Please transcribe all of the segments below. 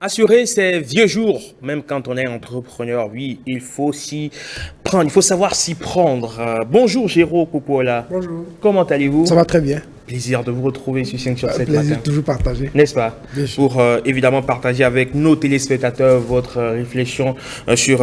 Assurer ses vieux jours, même quand on est entrepreneur, oui, il faut s'y prendre, il faut savoir s'y prendre. Bonjour Géraud Kukuola, Bonjour. comment allez-vous? Ça va très bien. Plaisir de vous retrouver sur 5 sur 7 Plaisir matin, toujours partagé. n'est-ce pas? Bien sûr. Pour évidemment partager avec nos téléspectateurs votre réflexion sur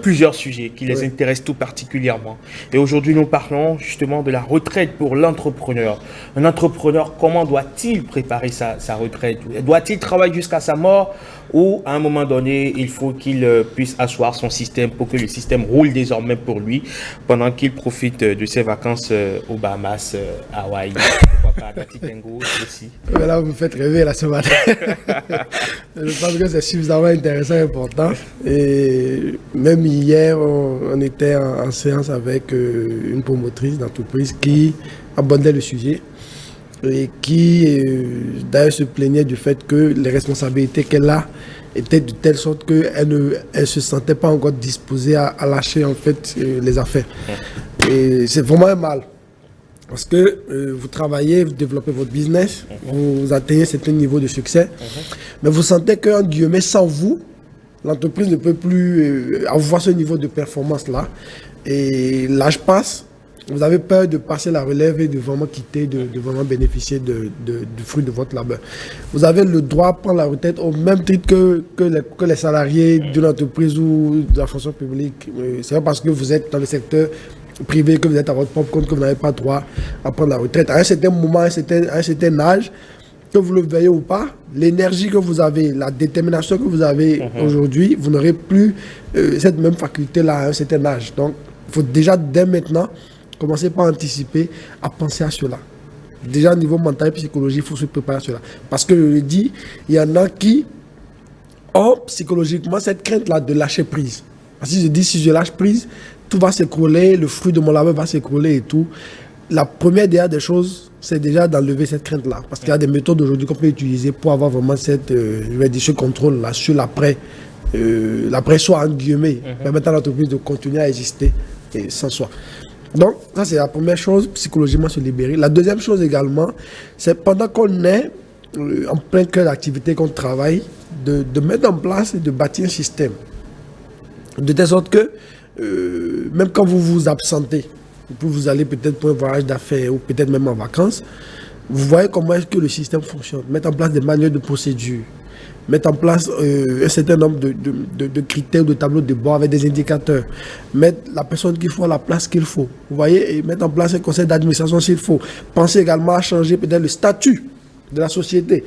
plusieurs sujets qui les Oui. intéressent tout particulièrement. Et aujourd'hui, nous parlons justement de la retraite pour l'entrepreneur. Un entrepreneur, comment doit-il préparer sa retraite? Doit-il travailler jusqu'à sa mort ou à un moment donné, il faut qu'il puisse asseoir son système pour que le système roule désormais pour lui pendant qu'il profite de ses vacances aux Bahamas, Hawaï, pourquoi pas à Tatikengo aussi. Mais là, vous me faites rêver là ce matin. Je pense que c'est suffisamment intéressant et important. Et même hier, on était en séance avec une promotrice d'entreprise qui abordait le sujet et qui d'ailleurs se plaignait du fait que les responsabilités qu'elle a étaient de telle sorte qu'elle ne se sentait pas encore disposée à lâcher en fait les affaires. Et c'est vraiment un mal. Parce que vous travaillez, vous développez votre business, vous atteignez un certain niveau de succès, mais vous sentez qu'en guillemets, sans vous, l'entreprise ne peut plus avoir ce niveau de performance-là. Et l'âge passe, vous avez peur de passer la relève et de vraiment quitter, de vraiment bénéficier du fruit de votre labeur. Vous avez le droit à prendre la retraite au même titre que les salariés d'une entreprise ou de la fonction publique. C'est pas parce que vous êtes dans le secteur privé, que vous êtes à votre propre compte, que vous n'avez pas droit à prendre la retraite. À un certain moment, à un certain âge, que vous le veuillez ou pas, l'énergie que vous avez, la détermination que vous avez aujourd'hui, vous n'aurez plus cette même faculté-là à un certain âge. Donc, il faut déjà, dès maintenant, commencer par anticiper, à penser à cela. Déjà, au niveau mental et psychologique, il faut se préparer à cela. Parce que, je le dis, il y en a qui ont psychologiquement cette crainte-là de lâcher prise. Parce que je dis, si je lâche prise, tout va s'écrouler, le fruit de mon labeur va s'écrouler et tout. La première des choses, c'est déjà d'enlever cette crainte-là. Parce qu'il y a des méthodes aujourd'hui qu'on peut utiliser pour avoir vraiment cette, je vais dire, ce contrôle-là sur l'après. L'après-soi, en guillemets, permettant à l'entreprise de continuer à exister sans soi. Donc, ça, c'est la première chose, psychologiquement se libérer. La deuxième chose également, c'est pendant qu'on est en plein cœur d'activité, qu'on travaille, de mettre en place et de bâtir un système. De telle sorte que, même quand vous vous absentez, vous allez peut-être pour un voyage d'affaires ou peut-être même en vacances, vous voyez comment est-ce que le système fonctionne. Mettre en place des manuels de procédure, mettre en place un certain nombre de critères, de tableaux de bord avec des indicateurs, mettre la personne qu'il faut à la place qu'il faut. Vous voyez, et mettre en place un conseil d'administration s'il faut. Pensez également à changer peut-être le statut de la société.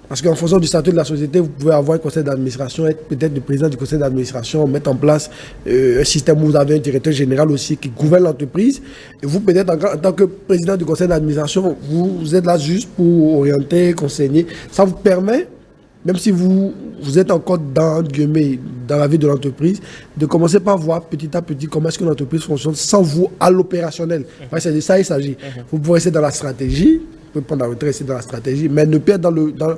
Parce qu'en fonction du statut de la société, vous pouvez avoir un conseil d'administration, être peut-être le président du conseil d'administration, mettre en place un système où vous avez un directeur général aussi qui gouverne l'entreprise. Et vous, peut-être en tant que président du conseil d'administration, vous êtes là juste pour orienter, conseiller. Ça vous permet, même si vous êtes encore dans la vie de l'entreprise, de commencer par voir petit à petit comment est-ce que l'entreprise fonctionne sans vous à l'opérationnel. C'est de ça il s'agit. Vous pouvez rester dans la stratégie, vous pouvez prendre la retraite, rester dans la stratégie, mais ne pas être dans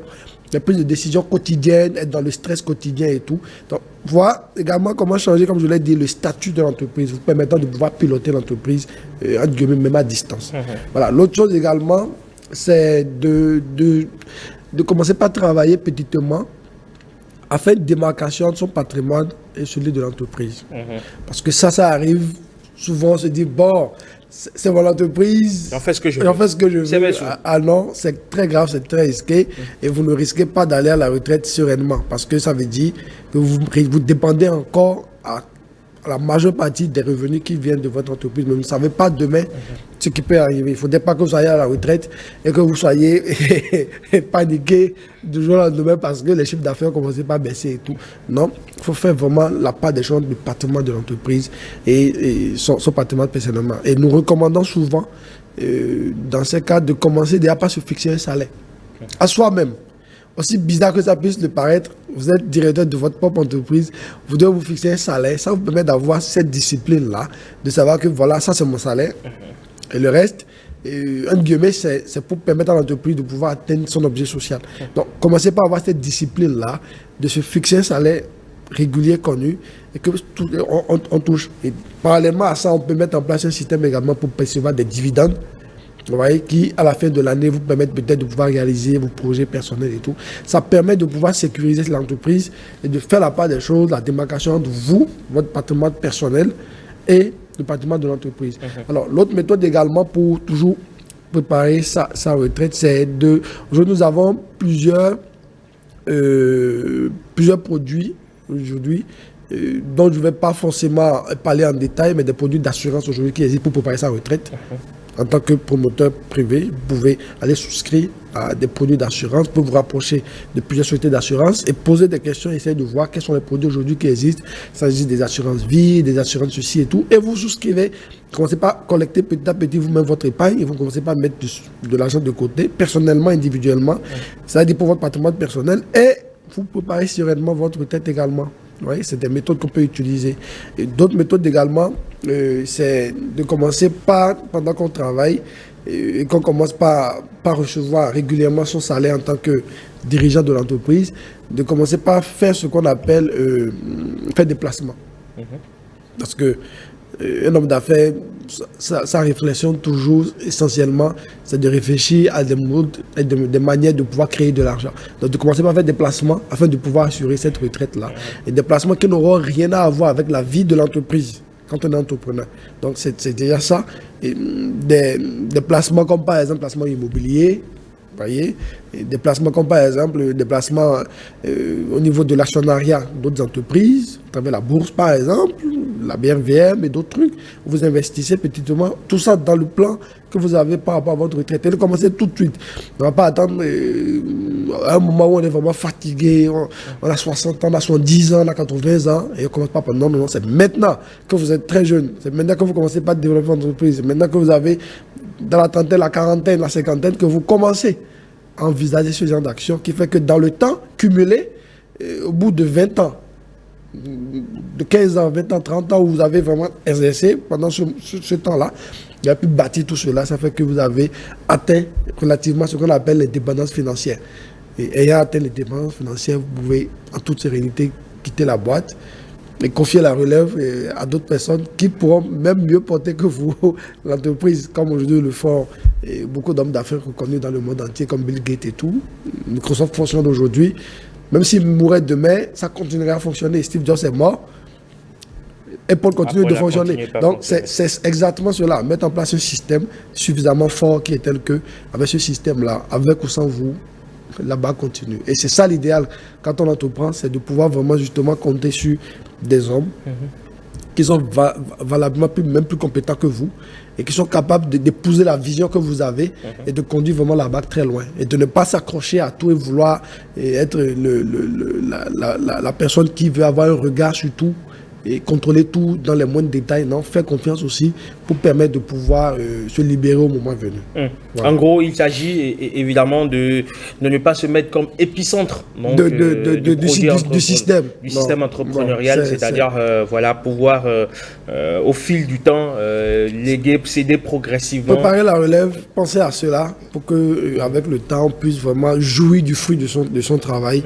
la prise de décision quotidienne, être dans le stress quotidien et tout. Donc, voir également comment changer, comme je l'ai dit, le statut de l'entreprise, vous permettant de pouvoir piloter l'entreprise, même à distance. Voilà. L'autre chose également, c'est de commencer par travailler petitement à faire une démarcation entre son patrimoine et celui de l'entreprise. Parce que ça arrive souvent, on se dit, bon, c'est mon entreprise, j'en fais ce que je veux. Ah non, c'est très grave, c'est très risqué. Et vous ne risquez pas d'aller à la retraite sereinement. Parce que ça veut dire que vous dépendez encore à la majeure partie des revenus qui viennent de votre entreprise. Mais vous ne savez pas demain ce qui peut arriver. Il ne faudrait pas que vous soyez à la retraite et que vous soyez paniqué du jour au lendemain parce que les chiffres d'affaires commencent à baisser et tout. Non, il faut faire vraiment la part des choses du patrimoine de l'entreprise et son patrimoine personnellement. Et nous recommandons souvent, dans ces cas, de commencer déjà par se fixer un salaire à soi-même. Aussi bizarre que ça puisse le paraître, vous êtes directeur de votre propre entreprise, vous devez vous fixer un salaire. Ça vous permet d'avoir cette discipline-là, de savoir que voilà, ça c'est mon salaire. Et le reste, un guillemets, c'est pour permettre à l'entreprise de pouvoir atteindre son objet social. Donc, commencez par avoir cette discipline-là, de se fixer un salaire régulier, connu, et que on touche. Et parallèlement à ça, on peut mettre en place un système également pour percevoir des dividendes vous voyez, qui à la fin de l'année vous permettent peut-être de pouvoir réaliser vos projets personnels et tout. Ça permet de pouvoir sécuriser l'entreprise et de faire la part des choses, la démarcation entre vous, votre patrimoine personnel et le patrimoine de l'entreprise. Alors l'autre méthode également pour toujours préparer sa retraite, c'est de... Aujourd'hui nous avons plusieurs produits aujourd'hui dont je ne vais pas forcément parler en détail, mais des produits d'assurance aujourd'hui qui existent pour préparer sa retraite. En tant que promoteur privé, vous pouvez aller souscrire à des produits d'assurance pour vous rapprocher de plusieurs sociétés d'assurance et poser des questions, essayer de voir quels sont les produits aujourd'hui qui existent. Il s'agit des assurances vie, des assurances ceci et tout. Et vous souscrivez. Commencez par collecter petit à petit vous-même votre épargne et vous commencez par mettre de l'argent de côté, personnellement, individuellement. Ça veut dire pour votre patrimoine personnel et vous préparez sereinement votre retraite également. Oui, c'est des méthodes qu'on peut utiliser. Et d'autres méthodes également, c'est de commencer par, pendant qu'on travaille, et qu'on commence par recevoir régulièrement son salaire en tant que dirigeant de l'entreprise, de commencer par faire ce qu'on appelle faire des placements. Parce que un homme d'affaires, sa réflexion toujours essentiellement, c'est de réfléchir à des modes et des manières de pouvoir créer de l'argent. Donc de commencer par faire des placements afin de pouvoir assurer cette retraite-là. Et des placements qui n'auront rien à voir avec la vie de l'entreprise quand on est entrepreneur. Donc c'est déjà ça. Et des placements comme par exemple placement immobilier, voyez, des placements comme par exemple des placements au niveau de l'actionnariat d'autres entreprises, à travers la bourse par exemple, la BRVM et d'autres trucs. Vous investissez petitement, tout ça dans le plan que vous avez par rapport à votre retraite. Et de commencer tout de suite. On ne va pas attendre un moment où on est vraiment fatigué, on a 60 ans, on a 70 ans, on a 80 ans, et on ne commence pas. Non, non, non, c'est maintenant que vous êtes très jeune. C'est maintenant que vous commencez pas à développer votre entreprise. C'est maintenant que vous avez dans la trentaine, la quarantaine, la cinquantaine, que vous commencez à envisager ce genre d'action qui fait que dans le temps cumulé, au bout de 20 ans, de 15 ans, 20 ans, 30 ans, où vous avez vraiment exercé pendant ce temps-là, vous avez pu bâtir tout cela, ça fait que vous avez atteint relativement ce qu'on appelle les dépendances financières. Et ayant atteint les dépendances financières, vous pouvez en toute sérénité quitter la boîte et confier la relève à d'autres personnes qui pourront même mieux porter que vous l'entreprise, comme aujourd'hui le font beaucoup d'hommes d'affaires reconnus dans le monde entier, comme Bill Gates et tout. Microsoft fonctionne aujourd'hui. Même s'il mourait demain, ça continuerait à fonctionner. Steve Jobs est mort. Apple continue de fonctionner. Donc, c'est exactement cela. Mettre en place un système suffisamment fort qui est tel que, avec ce système-là, avec ou sans vous, là-bas continue. Et c'est ça l'idéal quand on entreprend, c'est de pouvoir vraiment justement compter sur des hommes qui sont valablement même plus compétents que vous et qui sont capables d'épouser la vision que vous avez et de conduire vraiment la barque très loin. Et de ne pas s'accrocher à tout et vouloir être la personne qui veut avoir un regard sur tout et contrôler tout dans les moindres détails. Non, faire confiance aussi pour permettre de pouvoir se libérer au moment venu. Voilà. En gros, il s'agit évidemment de ne pas se mettre comme épicentre du système. Du système entrepreneurial, c'est-à-dire voilà, pouvoir au fil du temps léguer, céder progressivement. Préparer la relève, penser à cela pour que avec le temps on puisse vraiment jouir du fruit de son travail,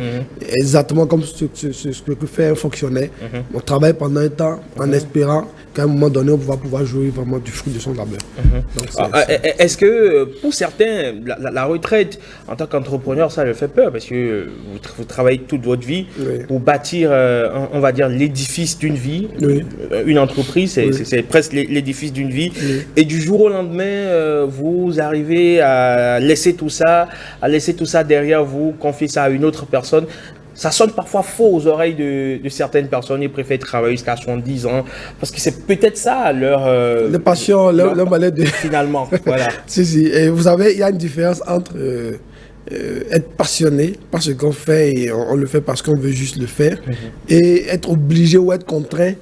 exactement comme ce que fait un fonctionnaire. On travaille pendant un temps en espérant qu'à un moment donné on va pouvoir jouir vraiment du fruit de son labeur. Est-ce que pour certains la retraite en tant qu'entrepreneur, ça leur fait peur parce que vous travaillez toute votre vie pour bâtir on va dire l'édifice d'une vie, une entreprise, c'est presque l'édifice d'une vie, et du jour au lendemain vous arrivez à laisser tout ça derrière vous, confier ça à une autre personne. Ça sonne parfois faux aux oreilles de certaines personnes. Ils préfèrent travailler jusqu'à 70 ans parce que c'est peut-être ça leur passion, leur malheur de... Finalement, voilà. Si. Et vous savez, il y a une différence entre être passionné par ce qu'on fait et on le fait parce qu'on veut juste le faire, et être obligé ou être contraint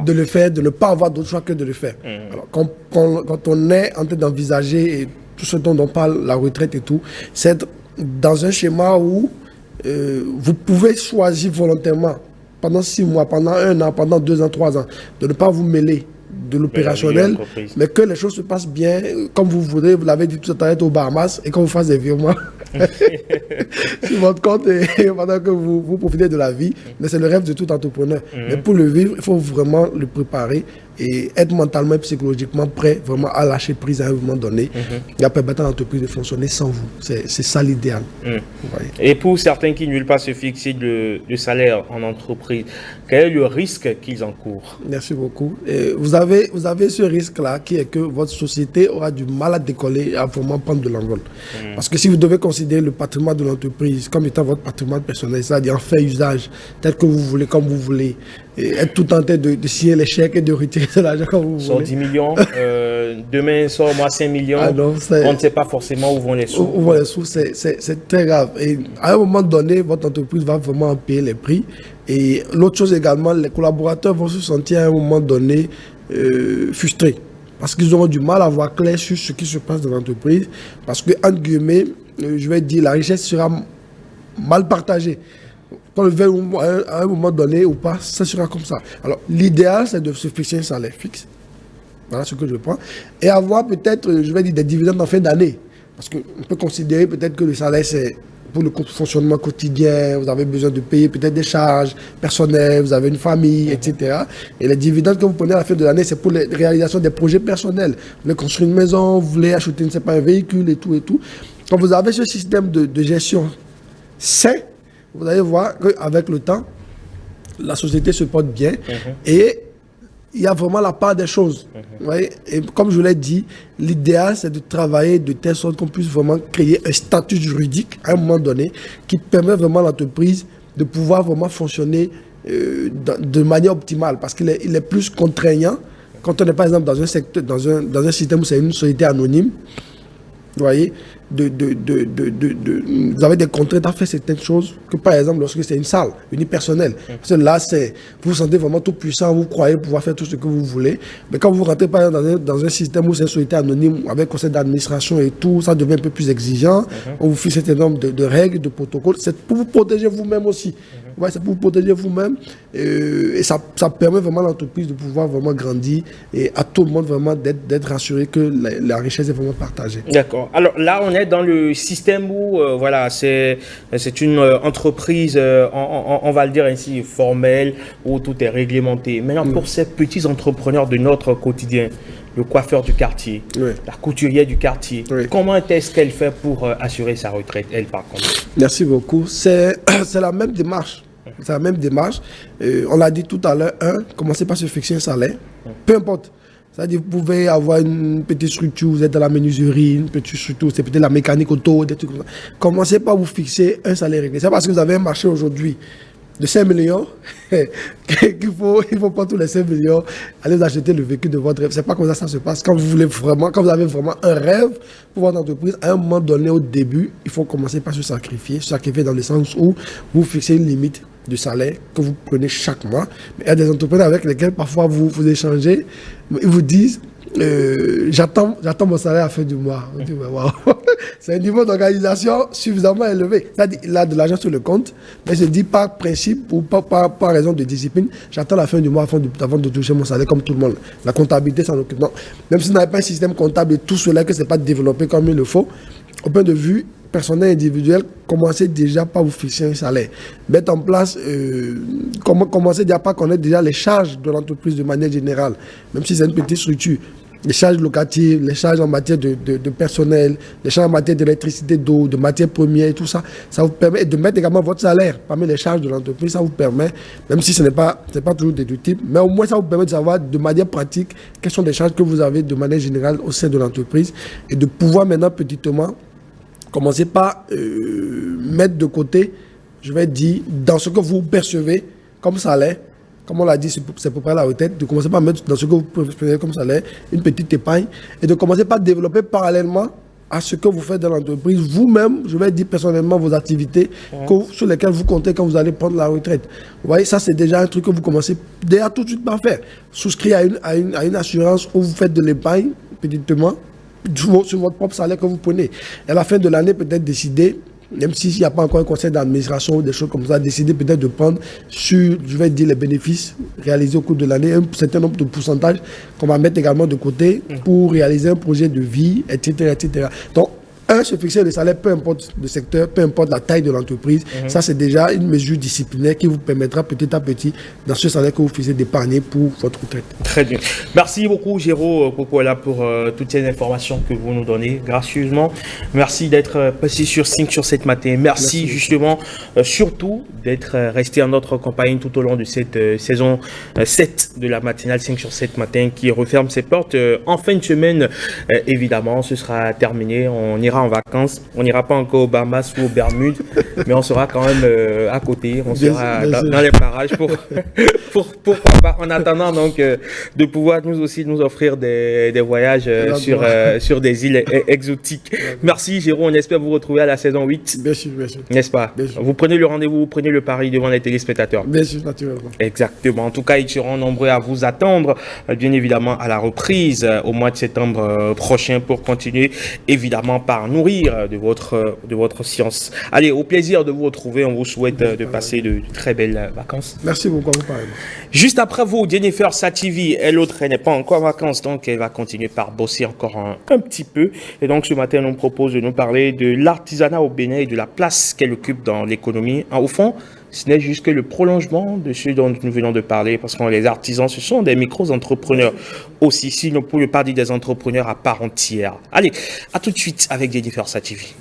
de le faire, de ne pas avoir d'autre choix que de le faire. Alors, quand on est en train d'envisager tout ce dont on parle, la retraite et tout, c'est être dans un schéma où vous pouvez choisir volontairement pendant 6 mois, pendant 1 an, pendant 2 ans, 3 ans, de ne pas vous mêler de l'opérationnel, mais que les choses se passent bien comme vous voudrez. Vous l'avez dit tout à l'heure, au Bahamas, et qu'on vous fasse des virements sur votre compte et pendant que vous profitez de la vie. Mais c'est le rêve de tout entrepreneur. Mais pour le vivre, il faut vraiment le préparer et être mentalement et psychologiquement prêt vraiment à lâcher prise à un moment donné et à permettre à l'entreprise de fonctionner sans vous. C'est ça l'idéal. Et pour certains qui ne veulent pas se fixer de salaire en entreprise, quel est le risque qu'ils encourent? Merci beaucoup. Et vous avez ce risque-là qui est que votre société aura du mal à décoller et à vraiment prendre de l'envol. Parce que si vous devez considérer le patrimoine de l'entreprise comme étant votre patrimoine personnel, c'est-à-dire en fait usage tel que vous voulez, comme vous voulez, et être tout en tête de signer les chèques et de retirer de l'argent comme vous voulez. 10 millions, demain sort-moi 5 millions, on ne sait pas forcément où vont les sous. Où vont les sous, c'est très grave. Et à un moment donné, votre entreprise va vraiment en payer les prix. Et l'autre chose également, les collaborateurs vont se sentir à un moment donné frustrés. Parce qu'ils auront du mal à voir clair sur ce qui se passe dans l'entreprise. Parce que, entre guillemets, je vais dire, la richesse sera mal partagée. Qu'on le veuille à un moment donné ou pas, ça sera comme ça. Alors, l'idéal, c'est de se fixer un salaire fixe. Voilà ce que je prends. Et avoir peut-être, je vais dire, des dividendes en fin d'année. Parce qu'on peut considérer peut-être que le salaire, c'est pour le fonctionnement quotidien, vous avez besoin de payer peut-être des charges personnelles, vous avez une famille, etc. Et les dividendes que vous prenez à la fin de l'année, c'est pour la réalisation des projets personnels. Vous voulez construire une maison, vous voulez acheter, je ne sais pas, un véhicule et tout et tout. Quand vous avez ce système de gestion sain, vous allez voir qu'avec le temps, la société se porte bien et il y a vraiment la part des choses. Ouais. Et comme je l'ai dit, l'idéal, c'est de travailler de telle sorte qu'on puisse vraiment créer un statut juridique à un moment donné qui permet vraiment à l'entreprise de pouvoir vraiment fonctionner de manière optimale parce qu'il est plus contraignant quand on est par exemple dans un secteur, dans un système où c'est une société anonyme. Vous voyez, vous avez des contraintes à faire certaines choses que par exemple lorsque c'est une salle unipersonnelle. Parce que là, vous vous sentez vraiment tout puissant, vous croyez pouvoir faire tout ce que vous voulez. Mais quand vous rentrez par exemple dans un système où c'est une société anonyme, avec conseil d'administration et tout, ça devient un peu plus exigeant. On vous fixe un certain nombre de règles, de protocoles. C'est pour vous protéger vous-même aussi. Ouais, c'est pour vous protéger vous-même. Et ça permet vraiment à l'entreprise de pouvoir vraiment grandir et à tout le monde vraiment d'être rassuré que la richesse est vraiment partagée. D'accord. Alors là, on est dans le système où voilà, c'est une entreprise, on va le dire ainsi, formelle, où tout est réglementé. Maintenant, pour ces petits entrepreneurs de notre quotidien, le coiffeur du quartier, la couturière du quartier, comment est-ce qu'elle fait pour assurer sa retraite, elle, par contre? Merci beaucoup. C'est la même démarche. C'est la même démarche. On l'a dit tout à l'heure, commencez par se fixer un salaire, peu importe. C'est-à-dire vous pouvez avoir une petite structure, vous êtes dans la menuiserie, une petite structure, c'est peut-être la mécanique auto, des trucs comme ça. Commencez par vous fixer un salaire réglé. C'est parce que vous avez un marché aujourd'hui de 5 millions qu'il faut pas tous les 5 millions aller vous acheter le véhicule de votre rêve. C'est pas comme ça se passe. Quand vous avez vraiment un rêve pour votre entreprise, à un moment donné au début, il faut commencer par se sacrifier dans le sens où vous fixez une limite de salaire que vous prenez chaque mois. Mais il y a des entrepreneurs avec lesquels parfois vous échangez, ils vous disent j'attends mon salaire à la fin du mois. On dit, wow. C'est un niveau d'organisation suffisamment élevé. C'est-à-dire, il a de l'argent sur le compte, mais il se dit par principe ou par raison de discipline, j'attends la fin du mois avant de toucher mon salaire comme tout le monde. La comptabilité s'en occupe. Non. Même si vous n'avez pas un système comptable et tout cela, que ce n'est pas développé comme il le faut, au point de vue personnel individuel, commencez déjà par vous fixer un salaire. Mettre en place, commencez déjà par connaître déjà les charges de l'entreprise de manière générale, même si c'est une petite structure. Les charges locatives, les charges en matière de personnel, les charges en matière d'électricité, d'eau, de matières premières et tout ça, ça vous permet de mettre également votre salaire parmi les charges de l'entreprise. Ça vous permet, même si ce n'est pas toujours déductible, mais au moins ça vous permet de savoir de manière pratique quelles sont les charges que vous avez de manière générale au sein de l'entreprise et de pouvoir maintenant petitement commencer par mettre de côté, je vais dire, dans ce que vous percevez comme salaire, comme on l'a dit, c'est pour près la retraite, de commencer par mettre dans ce que vous percevez comme salaire une petite épargne et de commencer par développer parallèlement à ce que vous faites dans l'entreprise, vous-même, je vais dire personnellement vos activités sur lesquelles vous comptez quand vous allez prendre la retraite. Vous voyez, ça c'est déjà un truc que vous commencez déjà tout de suite par faire. Souscrire à une assurance où vous faites de l'épargne, petitement, sur votre propre salaire que vous prenez. Et à la fin de l'année, peut-être décider, même s'il n'y a pas encore un conseil d'administration ou des choses comme ça, décider peut-être de prendre sur, je vais dire, les bénéfices réalisés au cours de l'année, un certain nombre de pourcentages qu'on va mettre également de côté pour réaliser un projet de vie, etc. etc. Donc, se fixer le salaire, peu importe le secteur, peu importe la taille de l'entreprise, ça c'est déjà une mesure disciplinaire qui vous permettra petit à petit, dans ce salaire que vous fixez, d'épargner pour votre retraite. Très bien. Merci beaucoup, Géraud Popola, pour toutes ces informations que vous nous donnez gracieusement. Merci d'être passé sur 5 sur 7 matin. Merci justement, surtout, d'être resté en notre compagnie tout au long de cette saison 7 de la matinale 5 sur 7 matin qui referme ses portes en fin de semaine. Évidemment, ce sera terminé. On ira en vacances. On n'ira pas encore aux Bahamas ou aux Bermudes, mais on sera quand même à côté. On sera dans les parages pourquoi pas. En attendant donc de pouvoir nous aussi nous offrir des voyages sur des îles exotiques. Merci, Géraud. On espère vous retrouver à la saison 8. Bien sûr, bien sûr. N'est-ce pas? Vous prenez le rendez-vous, vous prenez le pari devant les téléspectateurs. Bien sûr, naturellement. Exactement. En tout cas, ils seront nombreux à vous attendre, bien évidemment, à la reprise au mois de septembre prochain pour continuer, évidemment, par nourrir de votre science. Allez, au plaisir de vous retrouver. On vous souhaite de passer de très belles vacances. Merci beaucoup à vous, pareil. Juste après vous, Jennifer Sativi, elle autre, elle n'est pas encore en vacances, donc elle va continuer par bosser encore un petit peu. Et donc ce matin, on nous propose de nous parler de l'artisanat au Bénin et de la place qu'elle occupe dans l'économie. Au fond, ce n'est juste que le prolongement de ce dont nous venons de parler, parce que les artisans, ce sont des micro-entrepreneurs aussi, sinon pour ne pas dire des entrepreneurs à part entière. Allez, à tout de suite avec Jennifer Sativi.